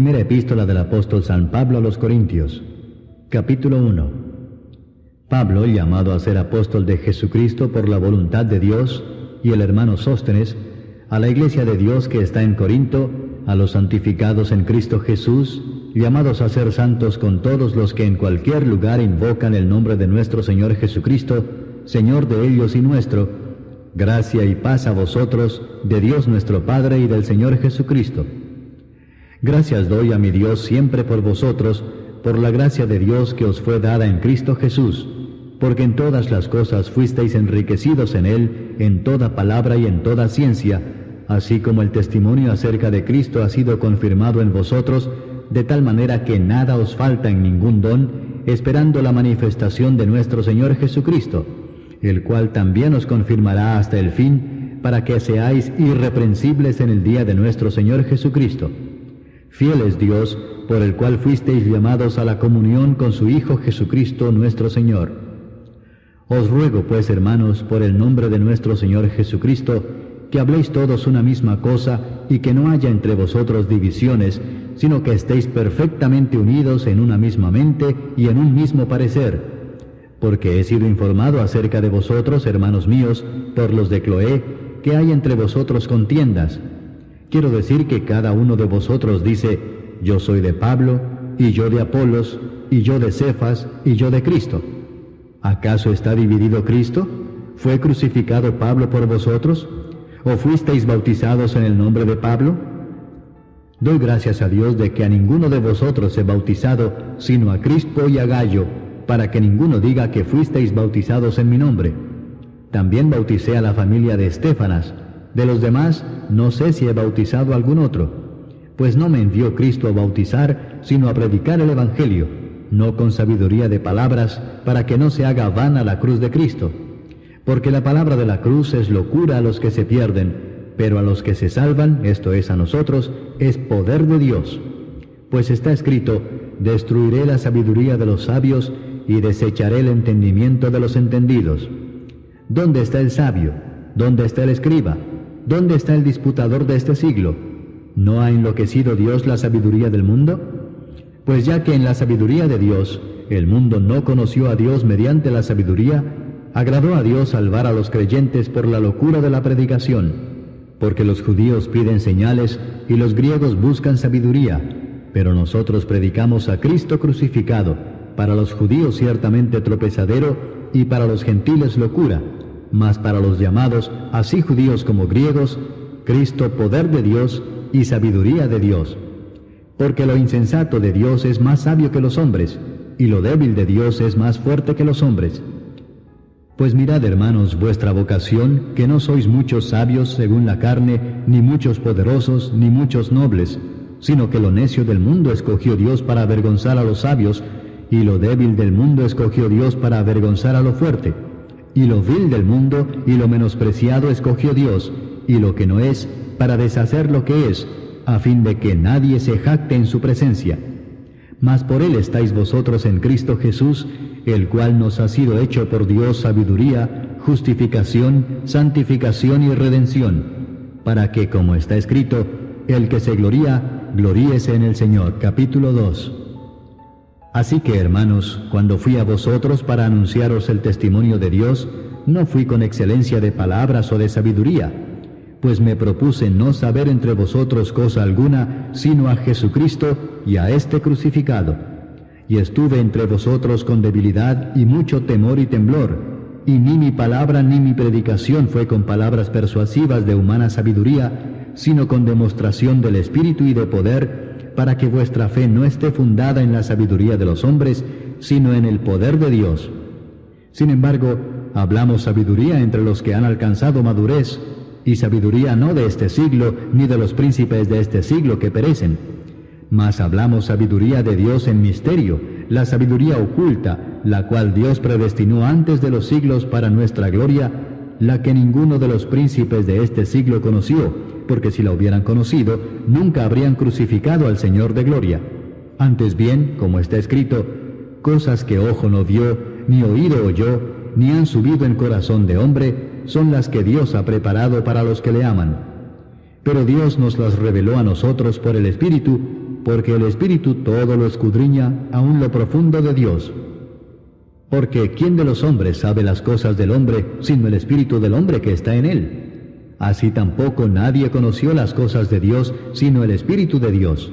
Primera epístola del apóstol San Pablo a los Corintios, capítulo 1. Pablo, llamado a ser apóstol de Jesucristo por la voluntad de Dios, y el hermano Sóstenes, a la iglesia de Dios que está en Corinto, a los santificados en Cristo Jesús, llamados a ser santos con todos los que en cualquier lugar invocan el nombre de nuestro Señor Jesucristo, Señor de ellos y nuestro, gracia y paz a vosotros, de Dios nuestro Padre y del Señor Jesucristo. Gracias doy a mi Dios siempre por vosotros, por la gracia de Dios que os fue dada en Cristo Jesús, porque en todas las cosas fuisteis enriquecidos en Él, en toda palabra y en toda ciencia, así como el testimonio acerca de Cristo ha sido confirmado en vosotros, de tal manera que nada os falta en ningún don, esperando la manifestación de nuestro Señor Jesucristo, el cual también os confirmará hasta el fin, para que seáis irreprensibles en el día de nuestro Señor Jesucristo. Fiel es Dios, por el cual fuisteis llamados a la comunión con su Hijo Jesucristo nuestro Señor. Os ruego pues, hermanos, por el nombre de nuestro Señor Jesucristo, que habléis todos una misma cosa y que no haya entre vosotros divisiones, sino que estéis perfectamente unidos en una misma mente y en un mismo parecer. Porque he sido informado acerca de vosotros, hermanos míos, por los de Cloé, que hay entre vosotros contiendas. Quiero decir que cada uno de vosotros dice, yo soy de Pablo, y yo de Apolos, y yo de Cefas, y yo de Cristo. ¿Acaso está dividido Cristo? ¿Fue crucificado Pablo por vosotros? ¿O fuisteis bautizados en el nombre de Pablo? Doy gracias a Dios de que a ninguno de vosotros he bautizado, sino a Crispo y a Gayo, para que ninguno diga que fuisteis bautizados en mi nombre. También bauticé a la familia de Estéfanas. De los demás, no sé si he bautizado a algún otro, pues no me envió Cristo a bautizar, sino a predicar el Evangelio, no con sabiduría de palabras, para que no se haga vana la cruz de Cristo. Porque la palabra de la cruz es locura a los que se pierden, pero a los que se salvan, esto es a nosotros, es poder de Dios. Pues está escrito, destruiré la sabiduría de los sabios y desecharé el entendimiento de los entendidos. ¿Dónde está el sabio? ¿Dónde está el escriba? ¿Dónde está el disputador de este siglo? ¿No ha enloquecido Dios la sabiduría del mundo? Pues ya que en la sabiduría de Dios el mundo no conoció a Dios mediante la sabiduría, agradó a Dios salvar a los creyentes por la locura de la predicación, porque los judíos piden señales y los griegos buscan sabiduría, pero nosotros predicamos a Cristo crucificado, para los judíos ciertamente tropezadero y para los gentiles locura, mas para los llamados, así judíos como griegos, Cristo poder de Dios y sabiduría de Dios. Porque lo insensato de Dios es más sabio que los hombres, y lo débil de Dios es más fuerte que los hombres. Pues mirad, hermanos, vuestra vocación, que no sois muchos sabios según la carne, ni muchos poderosos, ni muchos nobles, sino que lo necio del mundo escogió Dios para avergonzar a los sabios, y lo débil del mundo escogió Dios para avergonzar a lo fuerte. Y lo vil del mundo y lo menospreciado escogió Dios, y lo que no es, para deshacer lo que es, a fin de que nadie se jacte en su presencia. Mas por Él estáis vosotros en Cristo Jesús, el cual nos ha sido hecho por Dios sabiduría, justificación, santificación y redención, para que, como está escrito, el que se gloría, gloríese en el Señor. Capítulo 2. Así que, hermanos, cuando fui a vosotros para anunciaros el testimonio de Dios, no fui con excelencia de palabras o de sabiduría, pues me propuse no saber entre vosotros cosa alguna, sino a Jesucristo y a este crucificado. Y estuve entre vosotros con debilidad y mucho temor y temblor, y ni mi palabra ni mi predicación fue con palabras persuasivas de humana sabiduría, sino con demostración del Espíritu y de poder, para que vuestra fe no esté fundada en la sabiduría de los hombres, sino en el poder de Dios. Sin embargo, hablamos sabiduría entre los que han alcanzado madurez, y sabiduría no de este siglo, ni de los príncipes de este siglo que perecen. Mas hablamos sabiduría de Dios en misterio, la sabiduría oculta, la cual Dios predestinó antes de los siglos para nuestra gloria, la que ninguno de los príncipes de este siglo conoció, porque si la hubieran conocido, nunca habrían crucificado al Señor de gloria. Antes bien, como está escrito, cosas que ojo no vio, ni oído oyó, ni han subido en corazón de hombre, son las que Dios ha preparado para los que le aman. Pero Dios nos las reveló a nosotros por el Espíritu, porque el Espíritu todo lo escudriña, aun lo profundo de Dios. Porque ¿quién de los hombres sabe las cosas del hombre, sino el Espíritu del hombre que está en él? Así tampoco nadie conoció las cosas de Dios, sino el Espíritu de Dios.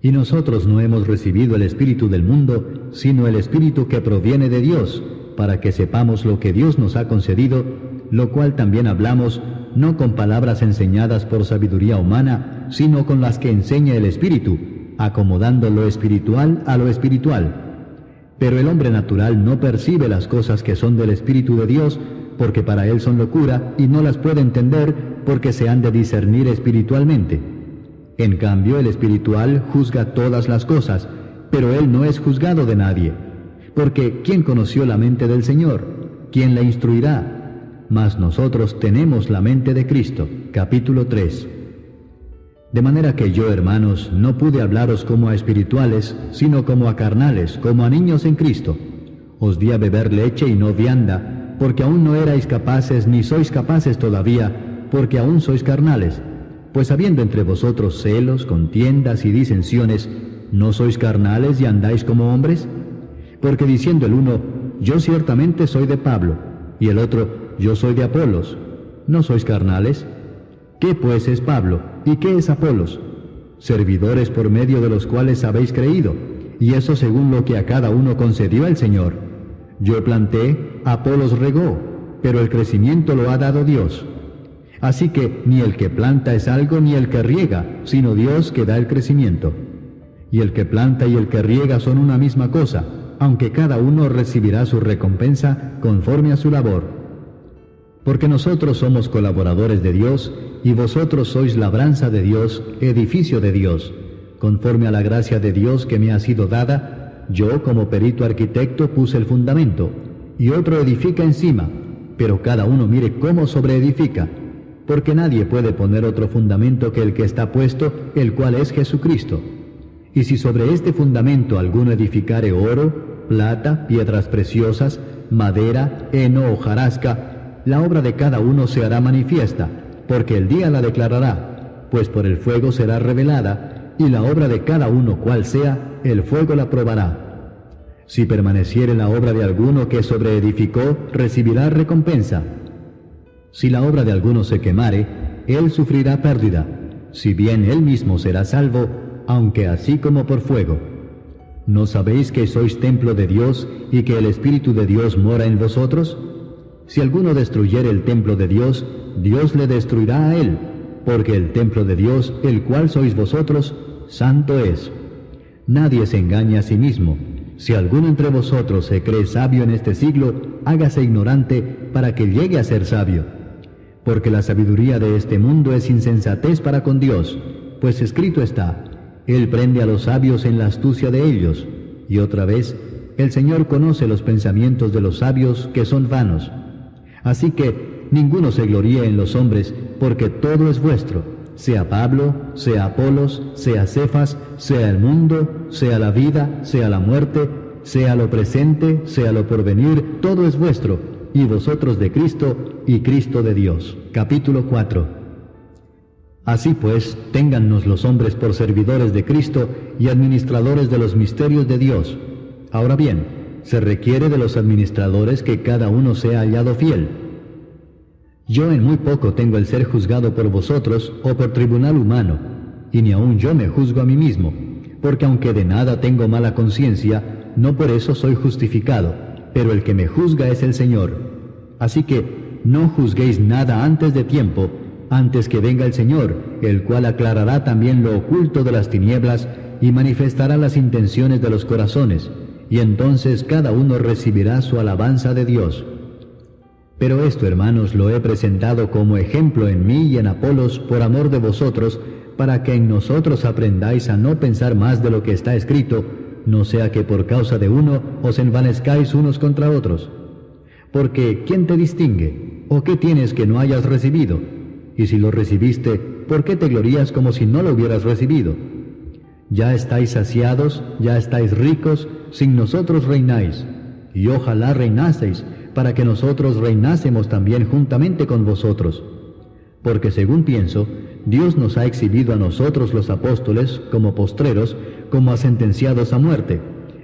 Y nosotros no hemos recibido el Espíritu del mundo, sino el Espíritu que proviene de Dios, para que sepamos lo que Dios nos ha concedido, lo cual también hablamos, no con palabras enseñadas por sabiduría humana, sino con las que enseña el Espíritu, acomodando lo espiritual a lo espiritual. Pero el hombre natural no percibe las cosas que son del Espíritu de Dios, porque para él son locura, y no las puede entender, porque se han de discernir espiritualmente. En cambio, el espiritual juzga todas las cosas, pero él no es juzgado de nadie. Porque ¿quién conoció la mente del Señor? ¿Quién la instruirá? Mas nosotros tenemos la mente de Cristo. Capítulo 3. De manera que yo, hermanos, no pude hablaros como a espirituales, sino como a carnales, como a niños en Cristo. Os di a beber leche y no vianda, porque aún no erais capaces, ni sois capaces todavía, porque aún sois carnales. Pues habiendo entre vosotros celos, contiendas y disensiones, ¿no sois carnales y andáis como hombres? Porque diciendo el uno, yo ciertamente soy de Pablo, y el otro, yo soy de Apolos, ¿no sois carnales? ¿Qué pues es Pablo? ¿Y qué es Apolos? Servidores por medio de los cuales habéis creído, y eso según lo que a cada uno concedió el Señor. Yo planté, Apolos regó, pero el crecimiento lo ha dado Dios. Así que ni el que planta es algo ni el que riega, sino Dios que da el crecimiento. Y el que planta y el que riega son una misma cosa, aunque cada uno recibirá su recompensa conforme a su labor. Porque nosotros somos colaboradores de Dios, y vosotros sois labranza de Dios, edificio de Dios. Conforme a la gracia de Dios que me ha sido dada, yo como perito arquitecto puse el fundamento, y otro edifica encima, pero cada uno mire cómo sobreedifica, porque nadie puede poner otro fundamento que el que está puesto, el cual es Jesucristo. Y si sobre este fundamento alguno edificare oro, plata, piedras preciosas, madera, heno o hojarasca, la obra de cada uno se hará manifiesta, porque el día la declarará, pues por el fuego será revelada, y la obra de cada uno cual sea, el fuego la probará. Si permaneciere la obra de alguno que sobreedificó, recibirá recompensa. Si la obra de alguno se quemare, él sufrirá pérdida, si bien él mismo será salvo, aunque así como por fuego. ¿No sabéis que sois templo de Dios y que el Espíritu de Dios mora en vosotros? Si alguno destruyere el templo de Dios, Dios le destruirá a él, porque el templo de Dios, el cual sois vosotros, santo es. Nadie se engaña a sí mismo. Si alguno entre vosotros se cree sabio en este siglo, hágase ignorante para que llegue a ser sabio. Porque la sabiduría de este mundo es insensatez para con Dios, pues escrito está, Él prende a los sabios en la astucia de ellos. Y otra vez, el Señor conoce los pensamientos de los sabios que son vanos. Así que ninguno se gloríe en los hombres, porque todo es vuestro, sea Pablo, sea Apolos, sea Cefas, sea el mundo, sea la vida, sea la muerte, sea lo presente, sea lo porvenir, todo es vuestro, y vosotros de Cristo, y Cristo de Dios. Capítulo 4. Así pues, téngannos los hombres por servidores de Cristo y administradores de los misterios de Dios. Ahora bien, se requiere de los administradores que cada uno sea hallado fiel. Yo en muy poco tengo el ser juzgado por vosotros o por tribunal humano, y ni aun yo me juzgo a mí mismo, porque aunque de nada tengo mala conciencia, no por eso soy justificado, pero el que me juzga es el Señor. Así que no juzguéis nada antes de tiempo, antes que venga el Señor, el cual aclarará también lo oculto de las tinieblas y manifestará las intenciones de los corazones, y entonces cada uno recibirá su alabanza de Dios. Pero esto, hermanos, lo he presentado como ejemplo en mí y en Apolos por amor de vosotros, para que en nosotros aprendáis a no pensar más de lo que está escrito, no sea que por causa de uno os envanezcáis unos contra otros. Porque ¿quién te distingue? ¿O qué tienes que no hayas recibido? Y si lo recibiste, ¿por qué te glorías como si no lo hubieras recibido? Ya estáis saciados, ya estáis ricos, sin nosotros reináis. Y ojalá reinaseis, para que nosotros reinásemos también juntamente con vosotros. Porque según pienso, Dios nos ha exhibido a nosotros los apóstoles como postreros, como a sentenciados a muerte,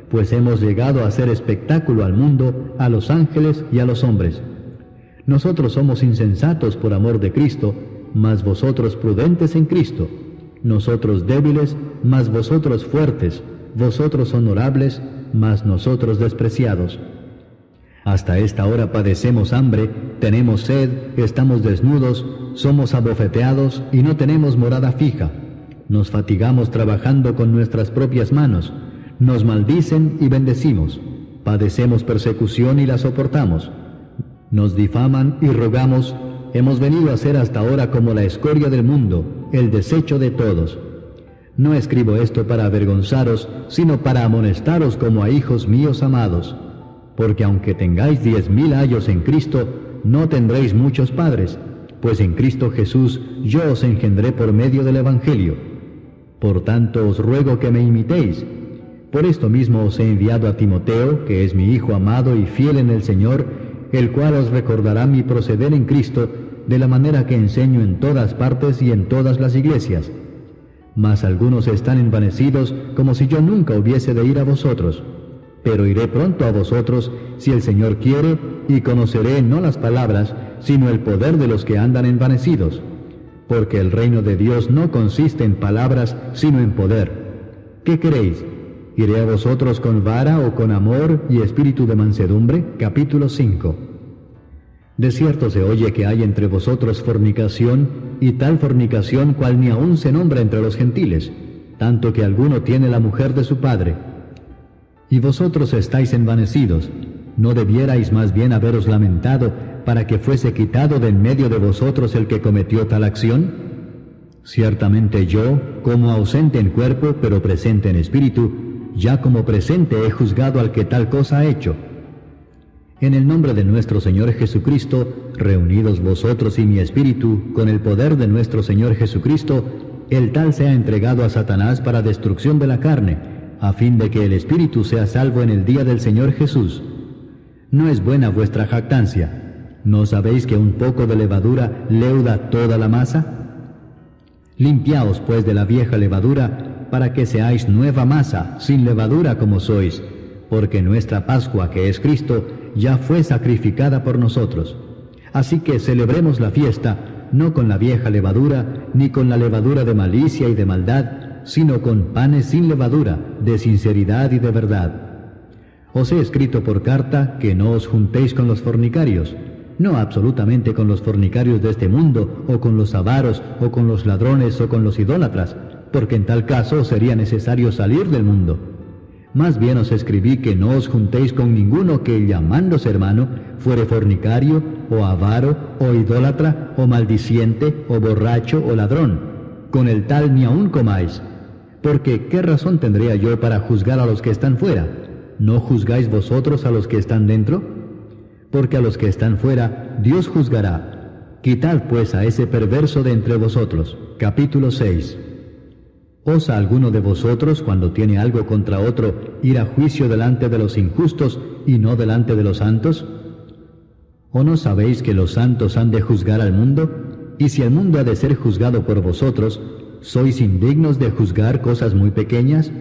pues hemos llegado a hacer espectáculo al mundo, a los ángeles y a los hombres. Nosotros somos insensatos por amor de Cristo, mas vosotros prudentes en Cristo. Nosotros débiles, mas vosotros fuertes. Vosotros honorables, mas nosotros despreciados. Hasta esta hora padecemos hambre, tenemos sed, estamos desnudos, somos abofeteados y no tenemos morada fija. Nos fatigamos trabajando con nuestras propias manos, nos maldicen y bendecimos. Padecemos persecución y la soportamos. Nos difaman y rogamos. Hemos venido a ser hasta ahora como la escoria del mundo, el desecho de todos. No escribo esto para avergonzaros, sino para amonestaros como a hijos míos amados. Porque aunque tengáis 10,000 años en Cristo, no tendréis muchos padres, pues en Cristo Jesús yo os engendré por medio del Evangelio. Por tanto os ruego que me imitéis. Por esto mismo os he enviado a Timoteo, que es mi hijo amado y fiel en el Señor, el cual os recordará mi proceder en Cristo, de la manera que enseño en todas partes y en todas las iglesias. Mas algunos están envanecidos, como si yo nunca hubiese de ir a vosotros. Pero iré pronto a vosotros, si el Señor quiere, y conoceré no las palabras, sino el poder de los que andan envanecidos. Porque el reino de Dios no consiste en palabras, sino en poder. ¿Qué queréis? ¿Iré a vosotros con vara o con amor y espíritu de mansedumbre? Capítulo 5. De cierto se oye que hay entre vosotros fornicación, y tal fornicación cual ni aun se nombra entre los gentiles, tanto que alguno tiene la mujer de su padre. Y vosotros estáis envanecidos. ¿No debierais más bien haberos lamentado para que fuese quitado de en medio de vosotros el que cometió tal acción? Ciertamente yo, como ausente en cuerpo, pero presente en espíritu, ya como presente he juzgado al que tal cosa ha hecho. En el nombre de nuestro Señor Jesucristo, reunidos vosotros y mi espíritu, con el poder de nuestro Señor Jesucristo, el tal sea entregado a Satanás para destrucción de la carne, a fin de que el espíritu sea salvo en el día del Señor Jesús. ¿No es buena vuestra jactancia? ¿No sabéis que un poco de levadura leuda toda la masa? Limpiaos pues de la vieja levadura, para que seáis nueva masa, sin levadura como sois, porque nuestra Pascua, que es Cristo, ya fue sacrificada por nosotros. Así que celebremos la fiesta, no con la vieja levadura, ni con la levadura de malicia y de maldad, sino con panes sin levadura, de sinceridad y de verdad. Os he escrito por carta que no os juntéis con los fornicarios, no absolutamente con los fornicarios de este mundo, o con los avaros, o con los ladrones, o con los idólatras, porque en tal caso sería necesario salir del mundo. Más bien os escribí que no os juntéis con ninguno que, llamándose hermano, fuere fornicario, o avaro, o idólatra, o maldiciente, o borracho, o ladrón. Con el tal ni aun comáis. Porque ¿qué razón tendría yo para juzgar a los que están fuera? ¿No juzgáis vosotros a los que están dentro? Porque a los que están fuera Dios juzgará. Quitad pues a ese perverso de entre vosotros. Capítulo 6. ¿Osa alguno de vosotros, cuando tiene algo contra otro, ir a juicio delante de los injustos y no delante de los santos? ¿O no sabéis que los santos han de juzgar al mundo? Y si el mundo ha de ser juzgado por vosotros, ¿sois indignos de juzgar cosas muy pequeñas?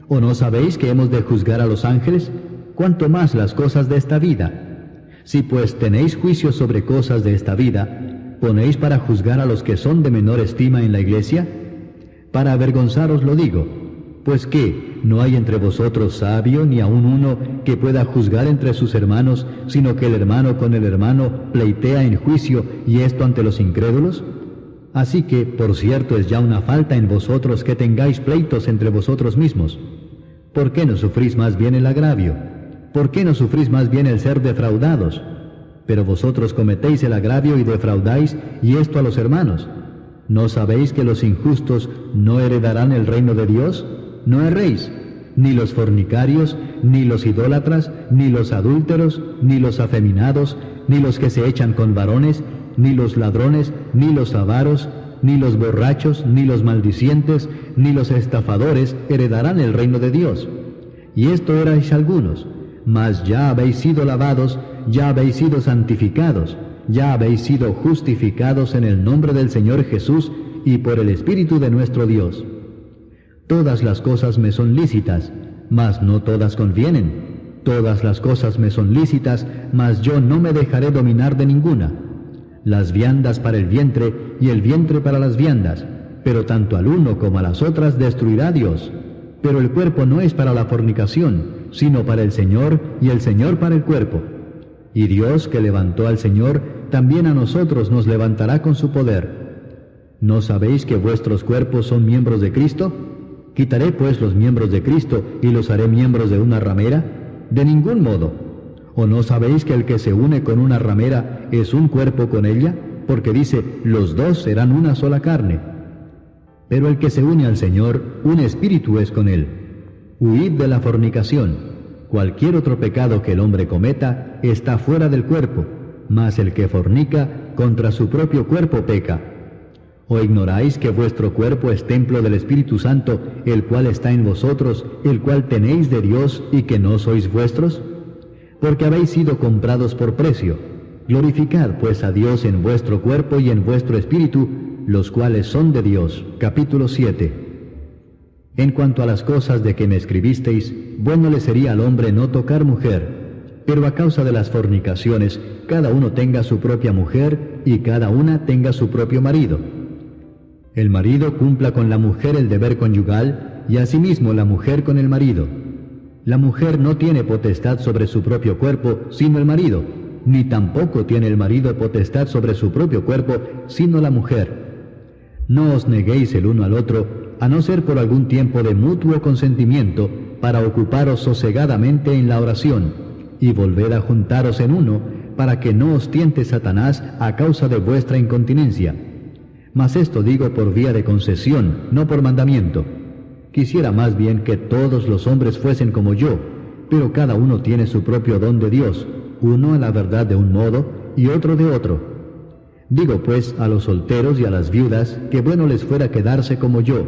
¿O no sabéis que hemos de juzgar a los ángeles? ¿Cuánto más las cosas de esta vida? Si pues tenéis juicio sobre cosas de esta vida, ¿ponéis para juzgar a los que son de menor estima en la iglesia? Para avergonzaros lo digo, pues ¿qué? ¿No hay entre vosotros sabio, ni aun uno que pueda juzgar entre sus hermanos, sino que el hermano con el hermano pleitea en juicio, y esto ante los incrédulos? Así que, por cierto, es ya una falta en vosotros que tengáis pleitos entre vosotros mismos. ¿Por qué no sufrís más bien el agravio? ¿Por qué no sufrís más bien el ser defraudados? Pero vosotros cometéis el agravio y defraudáis, y esto a los hermanos. ¿No sabéis que los injustos no heredarán el reino de Dios? No erréis, ni los fornicarios, ni los idólatras, ni los adúlteros, ni los afeminados, ni los que se echan con varones, ni los ladrones, ni los avaros, ni los borrachos, ni los maldicientes, ni los estafadores heredarán el reino de Dios. Y esto erais algunos, mas ya habéis sido lavados, ya habéis sido santificados, ya habéis sido justificados en el nombre del Señor Jesús y por el Espíritu de nuestro Dios. Todas las cosas me son lícitas, mas no todas convienen. Todas las cosas me son lícitas, mas yo no me dejaré dominar de ninguna. Las viandas para el vientre y el vientre para las viandas, pero tanto al uno como a las otras destruirá Dios. Pero el cuerpo no es para la fornicación, sino para el Señor, y el Señor para el cuerpo. Y Dios, que levantó al Señor, también a nosotros nos levantará con su poder. ¿No sabéis que vuestros cuerpos son miembros de Cristo? ¿Quitaré pues los miembros de Cristo y los haré miembros de una ramera? De ningún modo. ¿O no sabéis que el que se une con una ramera es un cuerpo con ella? Porque dice, los dos serán una sola carne. Pero el que se une al Señor, un espíritu es con él. Huid de la fornicación. Cualquier otro pecado que el hombre cometa está fuera del cuerpo, mas el que fornica contra su propio cuerpo peca. ¿O ignoráis que vuestro cuerpo es templo del Espíritu Santo, el cual está en vosotros, el cual tenéis de Dios, y que no sois vuestros? Porque habéis sido comprados por precio. Glorificad pues a Dios en vuestro cuerpo y en vuestro espíritu, los cuales son de Dios. Capítulo 7. En cuanto a las cosas de que me escribisteis, bueno le sería al hombre no tocar mujer, pero a causa de las fornicaciones, cada uno tenga su propia mujer, y cada una tenga su propio marido. El marido cumpla con la mujer el deber conyugal, y asimismo la mujer con el marido. La mujer no tiene potestad sobre su propio cuerpo, sino el marido, ni tampoco tiene el marido potestad sobre su propio cuerpo, sino la mujer. No os neguéis el uno al otro, a no ser por algún tiempo de mutuo consentimiento, para ocuparos sosegadamente en la oración, y volved a juntaros en uno, para que no os tiente Satanás a causa de vuestra incontinencia. Mas esto digo por vía de concesión, no por mandamiento. Quisiera más bien que todos los hombres fuesen como yo, pero cada uno tiene su propio don de Dios, uno a la verdad de un modo y otro de otro. Digo pues a los solteros y a las viudas que bueno les fuera quedarse como yo,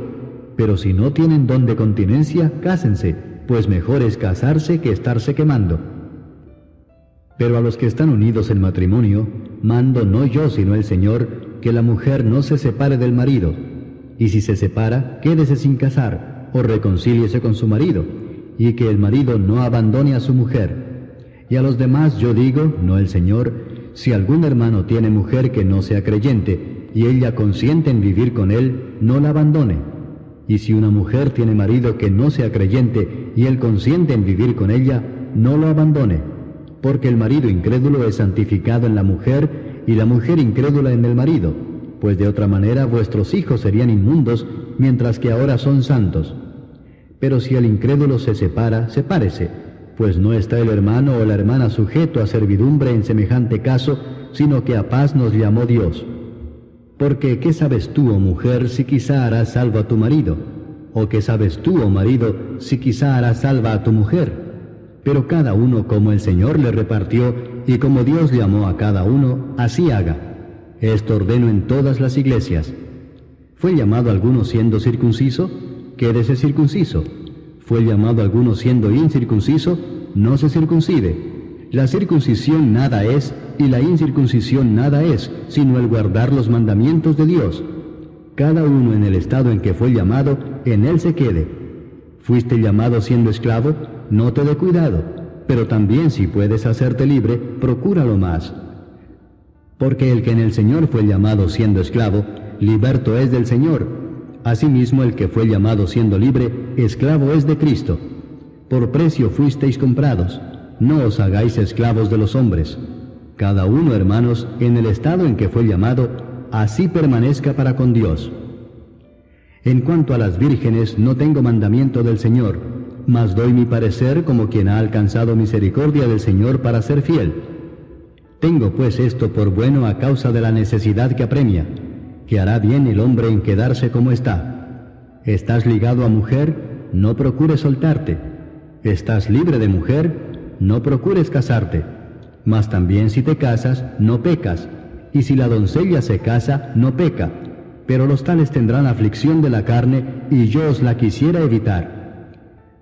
pero si no tienen don de continencia, cásense, pues mejor es casarse que estarse quemando. Pero a los que están unidos en matrimonio, mando no yo sino el Señor, que la mujer no se separe del marido, y si se separa, quédese sin casar, o reconcíliese con su marido, y que el marido no abandone a su mujer. Y a los demás yo digo, no el Señor, si algún hermano tiene mujer que no sea creyente, y ella consiente en vivir con él, no la abandone. Y si una mujer tiene marido que no sea creyente, y él consiente en vivir con ella, no lo abandone, porque el marido incrédulo es santificado en la mujer, y la mujer incrédula en el marido, pues de otra manera vuestros hijos serían inmundos, mientras que ahora son santos. Pero si el incrédulo se separa, sepárese, pues no está el hermano o la hermana sujeto a servidumbre en semejante caso, sino que a paz nos llamó Dios. Porque ¿qué sabes tú, oh mujer, si quizá harás salvo a tu marido? ¿O qué sabes tú, oh marido, si quizá harás salva a tu mujer? Pero cada uno como el Señor le repartió, y como Dios llamó a cada uno, así haga. Esto ordeno en todas las iglesias. ¿Fue llamado alguno siendo circunciso? Quédese circunciso. ¿Fue llamado alguno siendo incircunciso? No se circuncide. La circuncisión nada es, y la incircuncisión nada es, sino el guardar los mandamientos de Dios. Cada uno en el estado en que fue llamado, en él se quede. ¿Fuiste llamado siendo esclavo? No te dé cuidado, pero también si puedes hacerte libre, procúralo más. Porque el que en el Señor fue llamado siendo esclavo, liberto es del Señor. Asimismo el que fue llamado siendo libre, esclavo es de Cristo. Por precio fuisteis comprados, no os hagáis esclavos de los hombres. Cada uno, hermanos, en el estado en que fue llamado, así permanezca para con Dios. En cuanto a las vírgenes, no tengo mandamiento del Señor, mas doy mi parecer como quien ha alcanzado misericordia del Señor para ser fiel. Tengo pues esto por bueno a causa de la necesidad que apremia, que hará bien el hombre en quedarse como está. ¿Estás ligado a mujer? No procures soltarte. ¿Estás libre de mujer? No procures casarte. Mas también si te casas, no pecas, y si la doncella se casa, no peca. Pero los tales tendrán aflicción de la carne, y yo os la quisiera evitar.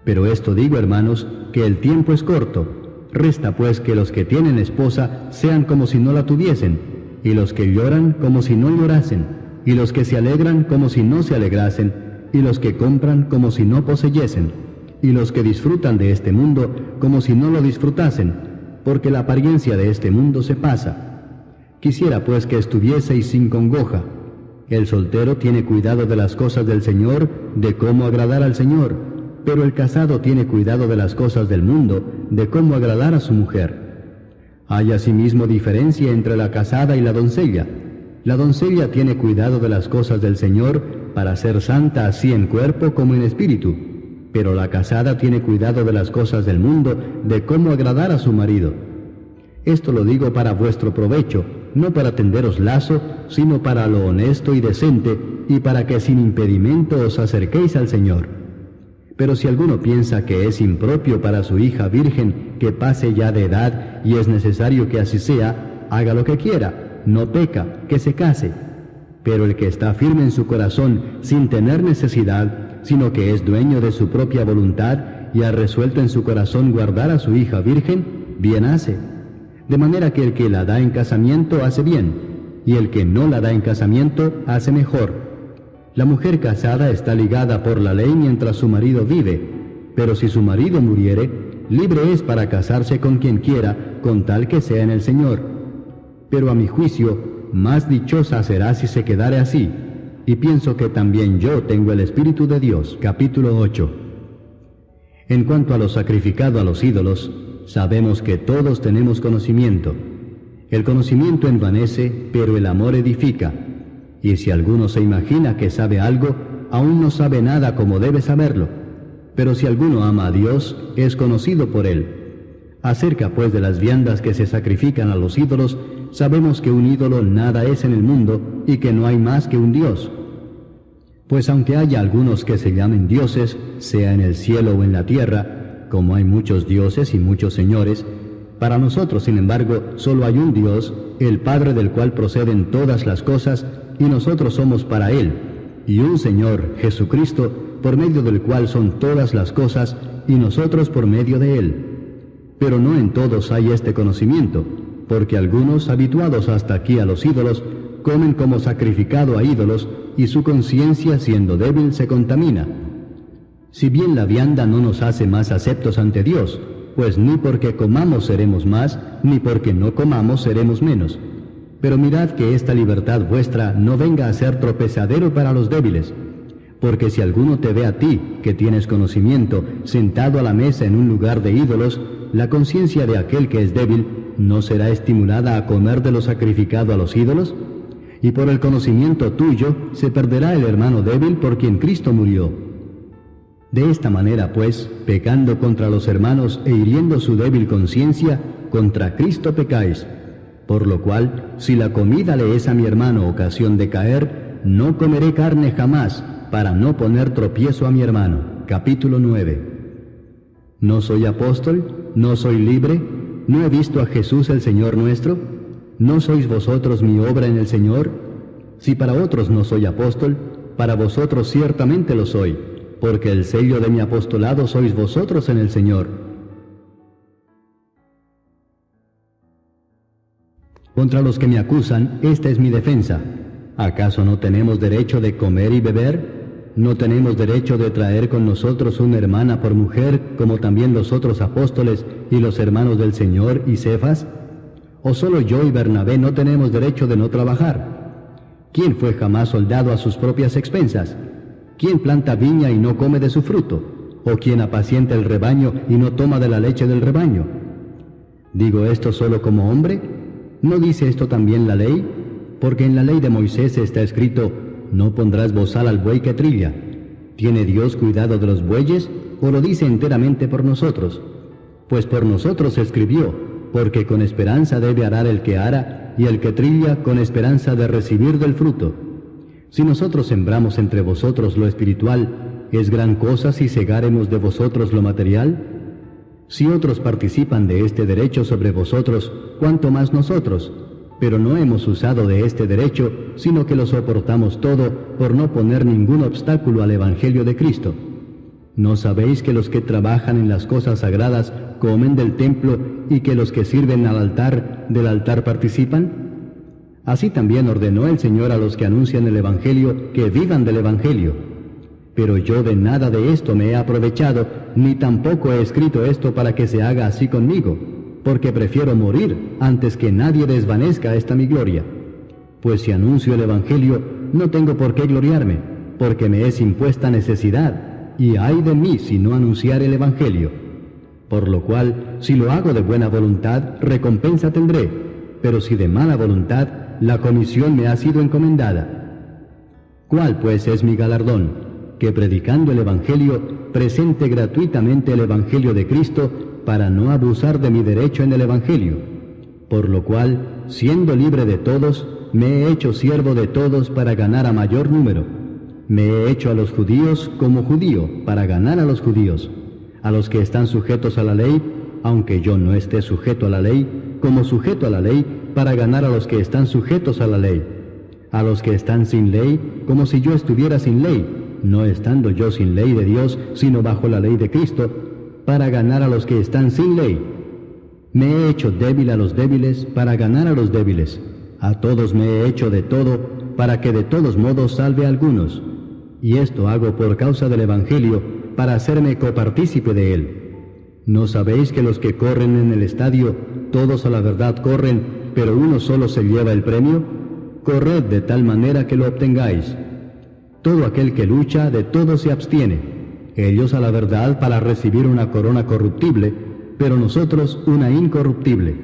Pero esto digo, hermanos, que el tiempo es corto. Resta pues que los que tienen esposa sean como si no la tuviesen, y los que lloran como si no llorasen, y los que se alegran como si no se alegrasen, y los que compran como si no poseyesen, y los que disfrutan de este mundo como si no lo disfrutasen, porque la apariencia de este mundo se pasa. Quisiera pues que estuvieseis sin congoja. El soltero tiene cuidado de las cosas del Señor, de cómo agradar al Señor, pero el casado tiene cuidado de las cosas del mundo, de cómo agradar a su mujer. Hay asimismo diferencia entre la casada y la doncella. La doncella tiene cuidado de las cosas del Señor para ser santa así en cuerpo como en espíritu, pero la casada tiene cuidado de las cosas del mundo, de cómo agradar a su marido. Esto lo digo para vuestro provecho, no para tenderos lazo, sino para lo honesto y decente, y para que sin impedimento os acerquéis al Señor. Pero si alguno piensa que es impropio para su hija virgen que pase ya de edad, y es necesario que así sea, haga lo que quiera, no peca, que se case. Pero el que está firme en su corazón, sin tener necesidad, sino que es dueño de su propia voluntad, y ha resuelto en su corazón guardar a su hija virgen, bien hace. De manera que el que la da en casamiento hace bien, y el que no la da en casamiento hace mejor. La mujer casada está ligada por la ley mientras su marido vive, pero si su marido muriere, libre es para casarse con quien quiera, con tal que sea en el Señor. Pero a mi juicio, más dichosa será si se quedare así, y pienso que también yo tengo el Espíritu de Dios. Capítulo 8. En cuanto a lo sacrificado a los ídolos, sabemos que todos tenemos conocimiento. El conocimiento envanece, pero el amor edifica. Y si alguno se imagina que sabe algo, aún no sabe nada como debe saberlo. Pero si alguno ama a Dios, es conocido por él. Acerca pues de las viandas que se sacrifican a los ídolos, sabemos que un ídolo nada es en el mundo, y que no hay más que un Dios. Pues aunque haya algunos que se llamen dioses, sea en el cielo o en la tierra, como hay muchos dioses y muchos señores, para nosotros, sin embargo, solo hay un Dios, el Padre del cual proceden todas las cosas, y nosotros somos para Él, y un Señor, Jesucristo, por medio del cual son todas las cosas, y nosotros por medio de Él. Pero no en todos hay este conocimiento, porque algunos, habituados hasta aquí a los ídolos, comen como sacrificado a ídolos, y su conciencia, siendo débil, se contamina. Si bien la vianda no nos hace más aceptos ante Dios, pues ni porque comamos seremos más, ni porque no comamos seremos menos. Pero mirad que esta libertad vuestra no venga a ser tropezadero para los débiles, porque si alguno te ve a ti, que tienes conocimiento, sentado a la mesa en un lugar de ídolos, la conciencia de aquel que es débil ¿no será estimulada a comer de lo sacrificado a los ídolos? Y por el conocimiento tuyo se perderá el hermano débil por quien Cristo murió. De esta manera, pues, pecando contra los hermanos e hiriendo su débil conciencia, contra Cristo pecáis. Por lo cual, si la comida le es a mi hermano ocasión de caer, no comeré carne jamás, para no poner tropiezo a mi hermano. Capítulo 9. ¿No soy apóstol? ¿No soy libre? ¿No he visto a Jesús el Señor nuestro? ¿No sois vosotros mi obra en el Señor? Si para otros no soy apóstol, para vosotros ciertamente lo soy, porque el sello de mi apostolado sois vosotros en el Señor. Contra los que me acusan, esta es mi defensa. ¿Acaso no tenemos derecho de comer y beber? ¿No tenemos derecho de traer con nosotros una hermana por mujer, como también los otros apóstoles y los hermanos del Señor y Cefas? ¿O solo yo y Bernabé no tenemos derecho de no trabajar? ¿Quién fue jamás soldado a sus propias expensas? ¿Quién planta viña y no come de su fruto? ¿O quién apacienta el rebaño y no toma de la leche del rebaño? ¿Digo esto solo como hombre? ¿No dice esto también la ley? Porque en la ley de Moisés está escrito, no pondrás bozal al buey que trilla. ¿Tiene Dios cuidado de los bueyes, o lo dice enteramente por nosotros? Pues por nosotros se escribió, porque con esperanza debe arar el que ara, y el que trilla con esperanza de recibir del fruto. Si nosotros sembramos entre vosotros lo espiritual, ¿es gran cosa si segaremos de vosotros lo material? Si otros participan de este derecho sobre vosotros, ¿cuánto más nosotros? Pero no hemos usado de este derecho, sino que lo soportamos todo por no poner ningún obstáculo al Evangelio de Cristo. ¿No sabéis que los que trabajan en las cosas sagradas comen del templo y que los que sirven al altar, del altar participan? Así también ordenó el Señor a los que anuncian el Evangelio que vivan del Evangelio. Pero yo de nada de esto me he aprovechado, ni tampoco he escrito esto para que se haga así conmigo, porque prefiero morir antes que nadie desvanezca esta mi gloria. Pues si anuncio el Evangelio, no tengo por qué gloriarme, porque me es impuesta necesidad, y ay de mí si no anunciar el Evangelio. Por lo cual, si lo hago de buena voluntad, recompensa tendré, pero si de mala voluntad, la comisión me ha sido encomendada. ¿Cuál pues es mi galardón? Que predicando el Evangelio, presente gratuitamente el Evangelio de Cristo, para no abusar de mi derecho en el Evangelio. Por lo cual, siendo libre de todos, me he hecho siervo de todos para ganar a mayor número. Me he hecho a los judíos como judío, para ganar a los judíos. A los que están sujetos a la ley, aunque yo no esté sujeto a la ley, como sujeto a la ley, para ganar a los que están sujetos a la ley. A los que están sin ley, como si yo estuviera sin ley, no estando yo sin ley de Dios, sino bajo la ley de Cristo, para ganar a los que están sin ley. Me he hecho débil a los débiles, para ganar a los débiles. A todos me he hecho de todo, para que de todos modos salve a algunos. Y esto hago por causa del Evangelio, para hacerme copartícipe de él. ¿No sabéis que los que corren en el estadio, todos a la verdad corren, pero uno solo se lleva el premio? Corred de tal manera que lo obtengáis. Todo aquel que lucha, de todo se abstiene. Ellos a la verdad para recibir una corona corruptible, pero nosotros una incorruptible.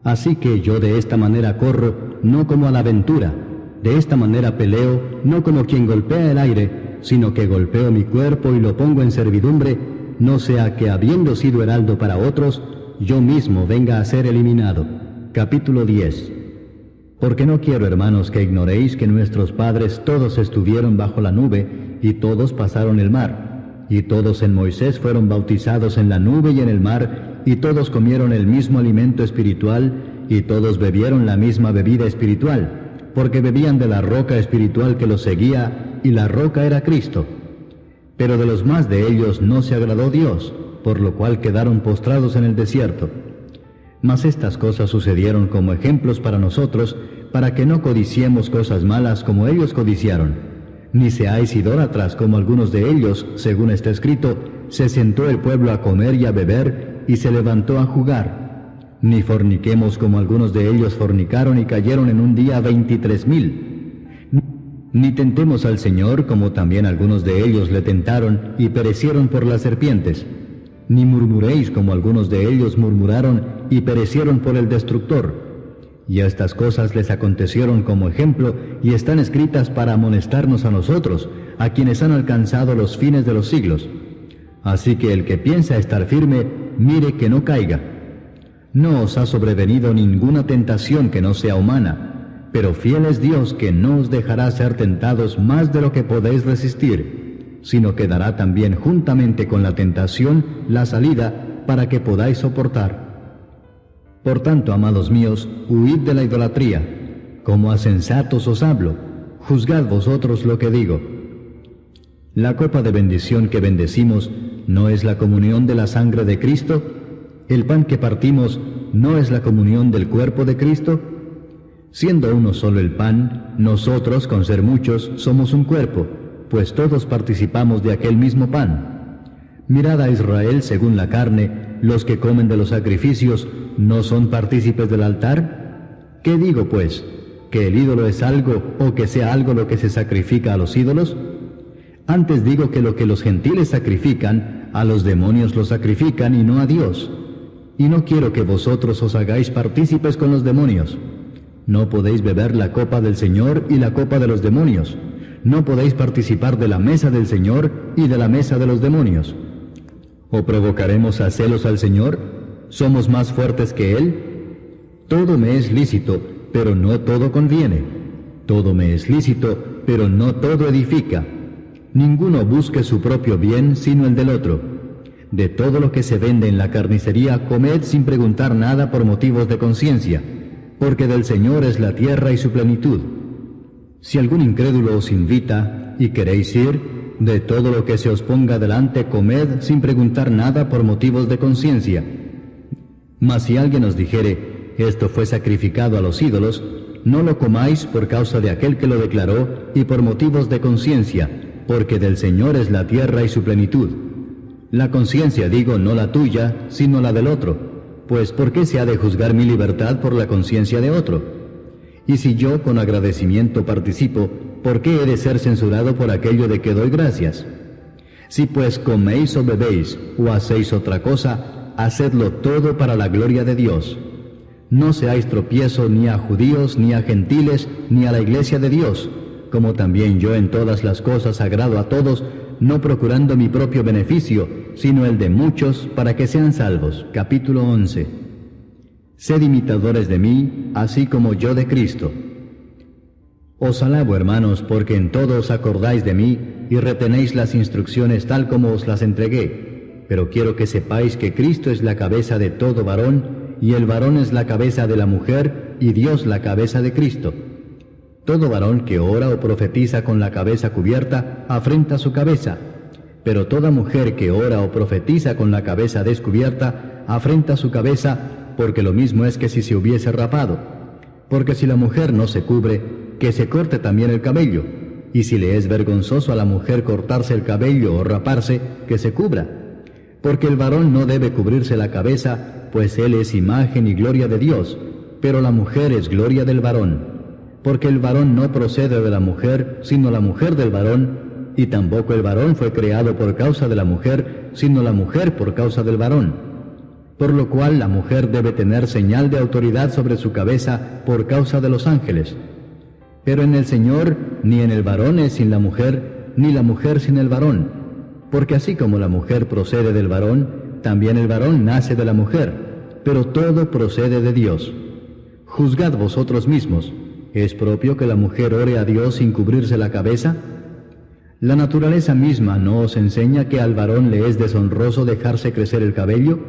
Así que yo de esta manera corro, no como a la aventura. De esta manera peleo, no como quien golpea el aire, sino que golpeo mi cuerpo y lo pongo en servidumbre, no sea que habiendo sido heraldo para otros, yo mismo venga a ser eliminado. Capítulo 10. Porque no quiero, hermanos, que ignoréis que nuestros padres todos estuvieron bajo la nube, y todos pasaron el mar, y todos en Moisés fueron bautizados en la nube y en el mar, y todos comieron el mismo alimento espiritual, y todos bebieron la misma bebida espiritual, porque bebían de la roca espiritual que los seguía, y la roca era Cristo. Pero de los más de ellos no se agradó Dios, por lo cual quedaron postrados en el desierto. Mas estas cosas sucedieron como ejemplos para nosotros, para que no codiciemos cosas malas como ellos codiciaron. Ni seáis idólatras como algunos de ellos, según está escrito, se sentó el pueblo a comer y a beber, y se levantó a jugar. Ni forniquemos como algunos de ellos fornicaron y cayeron en un día 23,000. Ni tentemos al Señor como también algunos de ellos le tentaron y perecieron por las serpientes. Ni murmuréis como algunos de ellos murmuraron y perecieron por el destructor. Y estas cosas les acontecieron como ejemplo y están escritas para amonestarnos a nosotros, a quienes han alcanzado los fines de los siglos. Así que el que piensa estar firme, mire que no caiga. No os ha sobrevenido ninguna tentación que no sea humana, pero fiel es Dios que no os dejará ser tentados más de lo que podéis resistir, sino que dará también juntamente con la tentación la salida para que podáis soportar. Por tanto, amados míos, huid de la idolatría. Como a sensatos os hablo, juzgad vosotros lo que digo. La copa de bendición que bendecimos, ¿no es la comunión de la sangre de Cristo? ¿El pan que partimos, no es la comunión del cuerpo de Cristo? Siendo uno solo el pan, nosotros, con ser muchos, somos un cuerpo, pues todos participamos de aquel mismo pan. Mirad a Israel según la carne, los que comen de los sacrificios, ¿no son partícipes del altar? ¿Qué digo, pues? ¿Que el ídolo es algo, o que sea algo lo que se sacrifica a los ídolos? Antes digo que lo que los gentiles sacrifican, a los demonios lo sacrifican y no a Dios. Y no quiero que vosotros os hagáis partícipes con los demonios. No podéis beber la copa del Señor y la copa de los demonios. No podéis participar de la mesa del Señor y de la mesa de los demonios. ¿O provocaremos a celos al Señor? ¿Somos más fuertes que Él? Todo me es lícito, pero no todo conviene. Todo me es lícito, pero no todo edifica. Ninguno busque su propio bien, sino el del otro. De todo lo que se vende en la carnicería, comed sin preguntar nada por motivos de conciencia, porque del Señor es la tierra y su plenitud. Si algún incrédulo os invita, y queréis ir, de todo lo que se os ponga delante comed sin preguntar nada por motivos de conciencia. Mas si alguien os dijere, esto fue sacrificado a los ídolos, no lo comáis por causa de aquel que lo declaró y por motivos de conciencia, porque del Señor es la tierra y su plenitud. La conciencia, digo, no la tuya, sino la del otro, pues ¿por qué se ha de juzgar mi libertad por la conciencia de otro? Y si yo con agradecimiento participo, ¿por qué he de ser censurado por aquello de que doy gracias? Si pues coméis o bebéis, o hacéis otra cosa, hacedlo todo para la gloria de Dios. No seáis tropiezo ni a judíos, ni a gentiles, ni a la iglesia de Dios, como también yo en todas las cosas agrado a todos, no procurando mi propio beneficio, sino el de muchos, para que sean salvos. Capítulo 11. Sed imitadores de mí, así como yo de Cristo. Os alabo, hermanos, porque en todo os acordáis de mí, y retenéis las instrucciones tal como os las entregué. Pero quiero que sepáis que Cristo es la cabeza de todo varón, y el varón es la cabeza de la mujer, y Dios la cabeza de Cristo. Todo varón que ora o profetiza con la cabeza cubierta, afrenta su cabeza, pero toda mujer que ora o profetiza con la cabeza descubierta, afrenta su cabeza, porque lo mismo es que si se hubiese rapado. Porque si la mujer no se cubre, que se corte también el cabello, y si le es vergonzoso a la mujer cortarse el cabello o raparse, que se cubra. Porque el varón no debe cubrirse la cabeza, pues él es imagen y gloria de Dios, pero la mujer es gloria del varón. Porque el varón no procede de la mujer, sino la mujer del varón, y tampoco el varón fue creado por causa de la mujer, sino la mujer por causa del varón. Por lo cual la mujer debe tener señal de autoridad sobre su cabeza por causa de los ángeles. Pero en el Señor, ni en el varón es sin la mujer, ni la mujer sin el varón. Porque así como la mujer procede del varón, también el varón nace de la mujer, pero todo procede de Dios. Juzgad vosotros mismos, ¿es propio que la mujer ore a Dios sin cubrirse la cabeza? ¿La naturaleza misma no os enseña que al varón le es deshonroso dejarse crecer el cabello?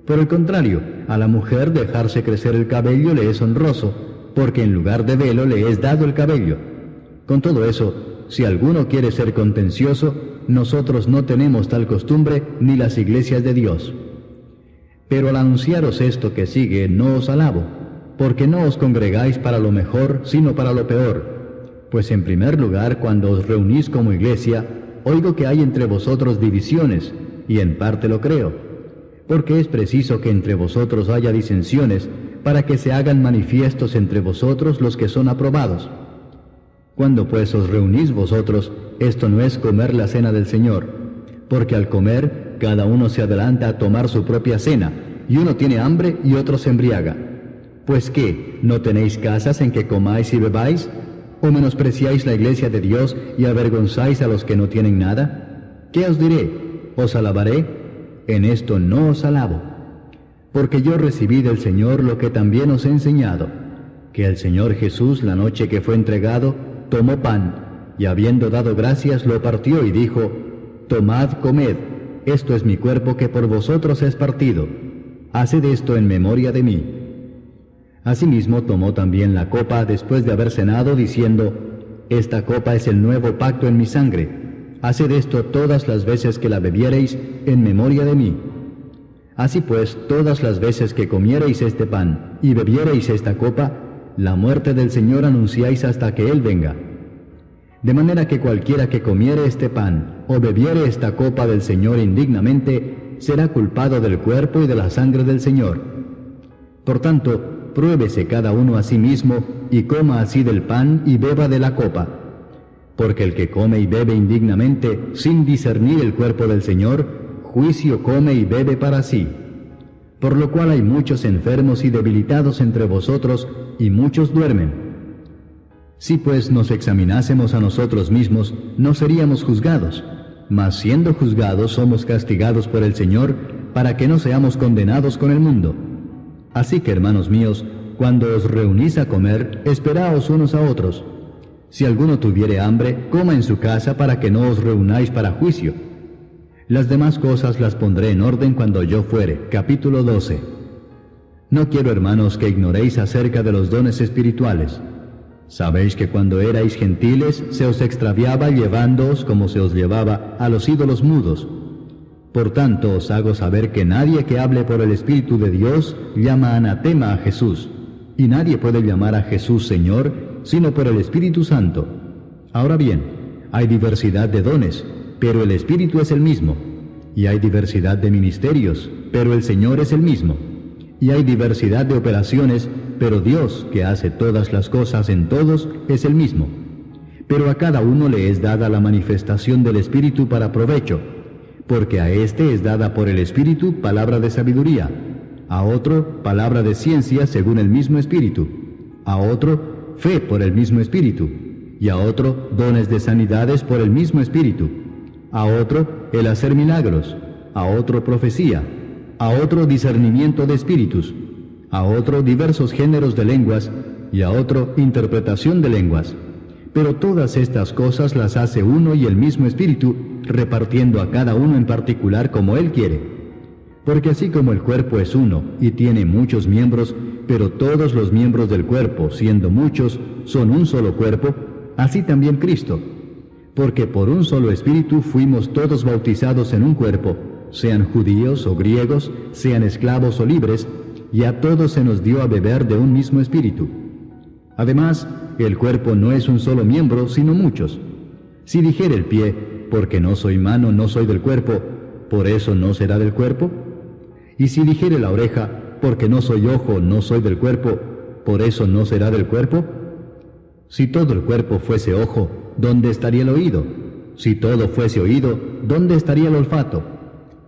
Por el contrario, a la mujer dejarse crecer el cabello le es honroso, porque en lugar de velo le es dado el cabello. Con todo eso, si alguno quiere ser contencioso, nosotros no tenemos tal costumbre ni las iglesias de Dios. Pero al anunciaros esto que sigue, no os alabo, porque no os congregáis para lo mejor, sino para lo peor. Pues en primer lugar, cuando os reunís como iglesia, oigo que hay entre vosotros divisiones, y en parte lo creo, porque es preciso que entre vosotros haya disensiones, para que se hagan manifiestos entre vosotros los que son aprobados. Cuando pues os reunís vosotros, esto no es comer la cena del Señor, porque al comer, cada uno se adelanta a tomar su propia cena, y uno tiene hambre y otro se embriaga. Pues ¿qué? ¿No tenéis casas en que comáis y bebáis? ¿O menospreciáis la iglesia de Dios y avergonzáis a los que no tienen nada? ¿Qué os diré? ¿Os alabaré? En esto no os alabo. Porque yo recibí del Señor lo que también os he enseñado, que el Señor Jesús, la noche que fue entregado, tomó pan, y habiendo dado gracias, lo partió y dijo: Tomad, comed, esto es mi cuerpo que por vosotros es partido. Haced esto en memoria de mí. Asimismo tomó también la copa después de haber cenado, diciendo: Esta copa es el nuevo pacto en mi sangre. Haced esto todas las veces que la bebiereis en memoria de mí. Así pues, todas las veces que comiereis este pan y bebiereis esta copa, la muerte del Señor anunciáis hasta que Él venga. De manera que cualquiera que comiere este pan o bebiere esta copa del Señor indignamente, será culpado del cuerpo y de la sangre del Señor. Por tanto, pruébese cada uno a sí mismo, y coma así del pan y beba de la copa. Porque el que come y bebe indignamente, sin discernir el cuerpo del Señor, juicio come y bebe para sí. Por lo cual hay muchos enfermos y debilitados entre vosotros, y muchos duermen. Si pues nos examinásemos a nosotros mismos, no seríamos juzgados, mas siendo juzgados somos castigados por el Señor, para que no seamos condenados con el mundo. Así que, hermanos míos, cuando os reunís a comer, esperaos unos a otros. Si alguno tuviere hambre, coma en su casa, para que no os reunáis para juicio. Las demás cosas las pondré en orden cuando yo fuere. Capítulo 12. No quiero, hermanos, que ignoréis acerca de los dones espirituales. Sabéis que cuando erais gentiles, se os extraviaba llevándoos, como se os llevaba, a los ídolos mudos. Por tanto, os hago saber que nadie que hable por el Espíritu de Dios llama anatema a Jesús, y nadie puede llamar a Jesús Señor, sino por el Espíritu Santo. Ahora bien, hay diversidad de dones, pero el Espíritu es el mismo. Y hay diversidad de ministerios, pero el Señor es el mismo. Y hay diversidad de operaciones, pero Dios, que hace todas las cosas en todos, es el mismo. Pero a cada uno le es dada la manifestación del Espíritu para provecho, porque a éste es dada por el Espíritu palabra de sabiduría, a otro palabra de ciencia según el mismo Espíritu, a otro fe por el mismo Espíritu, y a otro dones de sanidades por el mismo Espíritu, a otro el hacer milagros, a otro profecía, a otro discernimiento de espíritus, a otro diversos géneros de lenguas, y a otro interpretación de lenguas. Pero todas estas cosas las hace uno y el mismo Espíritu, repartiendo a cada uno en particular como Él quiere. Porque así como el cuerpo es uno y tiene muchos miembros, pero todos los miembros del cuerpo, siendo muchos, son un solo cuerpo, así también Cristo. Porque por un solo Espíritu fuimos todos bautizados en un cuerpo, sean judíos o griegos, sean esclavos o libres, y a todos se nos dio a beber de un mismo Espíritu. Además, el cuerpo no es un solo miembro, sino muchos. Si dijere el pie, porque no soy mano, no soy del cuerpo, ¿por eso no será del cuerpo? Y si dijere la oreja, porque no soy ojo, no soy del cuerpo, ¿por eso no será del cuerpo? Si todo el cuerpo fuese ojo, ¿dónde estaría el oído? Si todo fuese oído, ¿dónde estaría el olfato?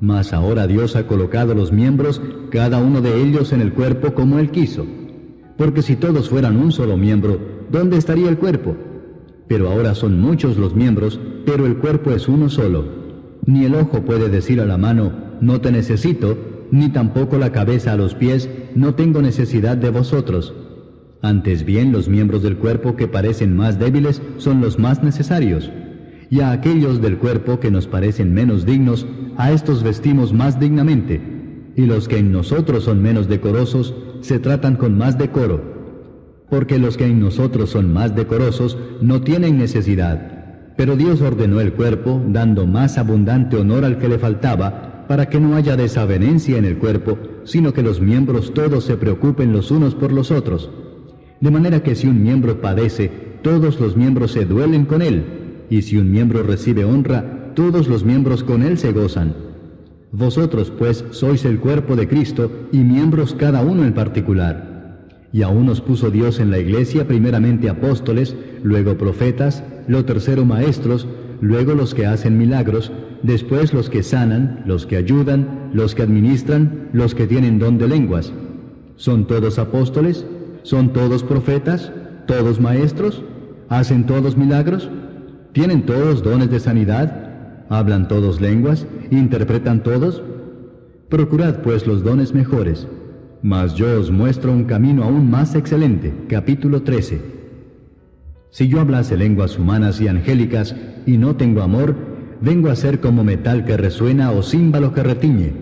Mas ahora Dios ha colocado los miembros, cada uno de ellos en el cuerpo como Él quiso. Porque si todos fueran un solo miembro, ¿dónde estaría el cuerpo? Pero ahora son muchos los miembros, pero el cuerpo es uno solo. Ni el ojo puede decir a la mano, no te necesito, ni tampoco la cabeza a los pies, no tengo necesidad de vosotros. Antes bien, los miembros del cuerpo que parecen más débiles son los más necesarios. Y a aquellos del cuerpo que nos parecen menos dignos, a estos vestimos más dignamente. Y los que en nosotros son menos decorosos, se tratan con más decoro. Porque los que en nosotros son más decorosos no tienen necesidad. Pero Dios ordenó el cuerpo, dando más abundante honor al que le faltaba, para que no haya desavenencia en el cuerpo, sino que los miembros todos se preocupen los unos por los otros. De manera que si un miembro padece, todos los miembros se duelen con él, y si un miembro recibe honra, todos los miembros con él se gozan. Vosotros pues sois el cuerpo de Cristo, y miembros cada uno en particular. Y a unos puso Dios en la iglesia primeramente apóstoles, luego profetas, lo tercero maestros, luego los que hacen milagros, después los que sanan, los que ayudan, los que administran, los que tienen don de lenguas. ¿Son todos apóstoles? ¿Son todos profetas? ¿Todos maestros? ¿Hacen todos milagros? ¿Tienen todos dones de sanidad? ¿Hablan todos lenguas? ¿Interpretan todos? Procurad pues los dones mejores. Mas yo os muestro un camino aún más excelente. Capítulo 13. Si yo hablase lenguas humanas y angélicas y no tengo amor, vengo a ser como metal que resuena o címbalo que retiñe.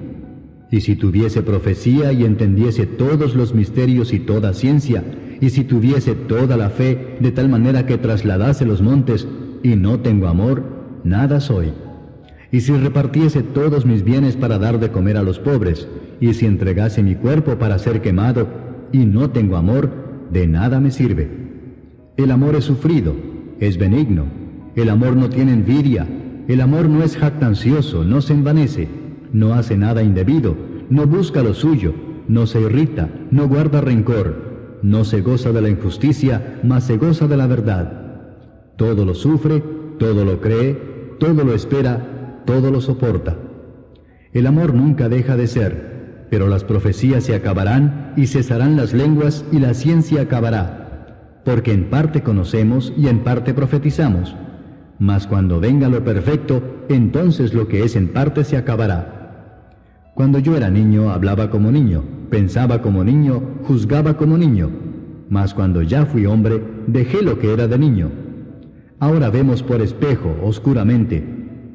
Y si tuviese profecía y entendiese todos los misterios y toda ciencia, y si tuviese toda la fe de tal manera que trasladase los montes, y no tengo amor, nada soy. Y si repartiese todos mis bienes para dar de comer a los pobres, y si entregase mi cuerpo para ser quemado, y no tengo amor, de nada me sirve. El amor es sufrido, es benigno, el amor no tiene envidia, el amor no es jactancioso, no se envanece, no hace nada indebido, no busca lo suyo, no se irrita, no guarda rencor, no se goza de la injusticia, mas se goza de la verdad. Todo lo sufre, todo lo cree, todo lo espera, todo lo soporta. El amor nunca deja de ser, pero las profecías se acabarán y cesarán las lenguas y la ciencia acabará, porque en parte conocemos y en parte profetizamos. Mas cuando venga lo perfecto, entonces lo que es en parte se acabará. Cuando yo era niño, hablaba como niño, pensaba como niño, juzgaba como niño. Mas cuando ya fui hombre, dejé lo que era de niño. Ahora vemos por espejo, oscuramente,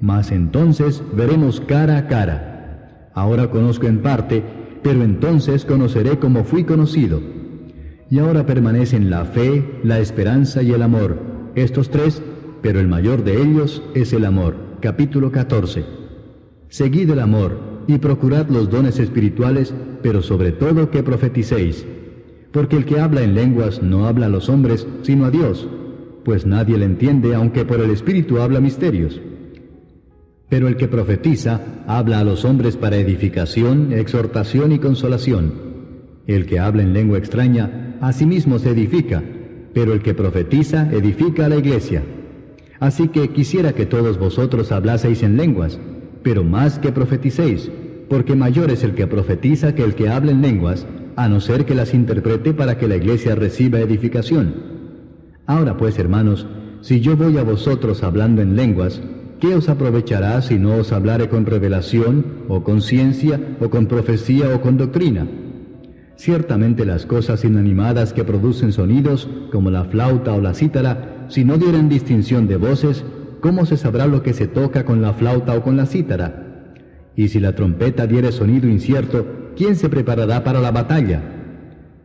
mas entonces veremos cara a cara. Ahora conozco en parte, pero entonces conoceré como fui conocido. Y ahora permanecen la fe, la esperanza y el amor, estos tres, pero el mayor de ellos es el amor. Capítulo 14. Seguid el amor, y procurad los dones espirituales, pero sobre todo que profeticéis. Porque el que habla en lenguas no habla a los hombres, sino a Dios, pues nadie le entiende, aunque por el Espíritu habla misterios. Pero el que profetiza habla a los hombres para edificación, exhortación y consolación. El que habla en lengua extraña, a sí mismo se edifica, pero el que profetiza edifica a la iglesia. Así que quisiera que todos vosotros hablaseis en lenguas, pero más que profeticéis, porque mayor es el que profetiza que el que habla en lenguas, a no ser que las interprete para que la iglesia reciba edificación. Ahora pues, hermanos, si yo voy a vosotros hablando en lenguas, ¿qué os aprovechará si no os hablare con revelación, o con ciencia, o con profecía, o con doctrina? Ciertamente las cosas inanimadas que producen sonidos, como la flauta o la cítara, si no dieren distinción de voces, ¿cómo se sabrá lo que se toca con la flauta o con la cítara? Y si la trompeta diere sonido incierto, ¿quién se preparará para la batalla?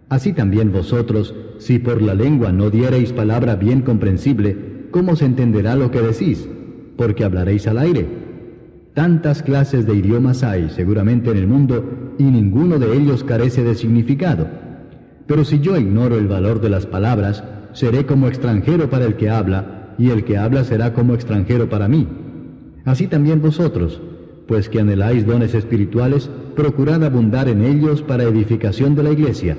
Así también vosotros, si por la lengua no diereis palabra bien comprensible, ¿cómo se entenderá lo que decís? Porque hablaréis al aire. Tantas clases de idiomas hay, seguramente, en el mundo, y ninguno de ellos carece de significado. Pero si yo ignoro el valor de las palabras, seré como extranjero para el que habla, y el que habla será como extranjero para mí. Así también vosotros, pues que anheláis dones espirituales, procurad abundar en ellos para edificación de la iglesia.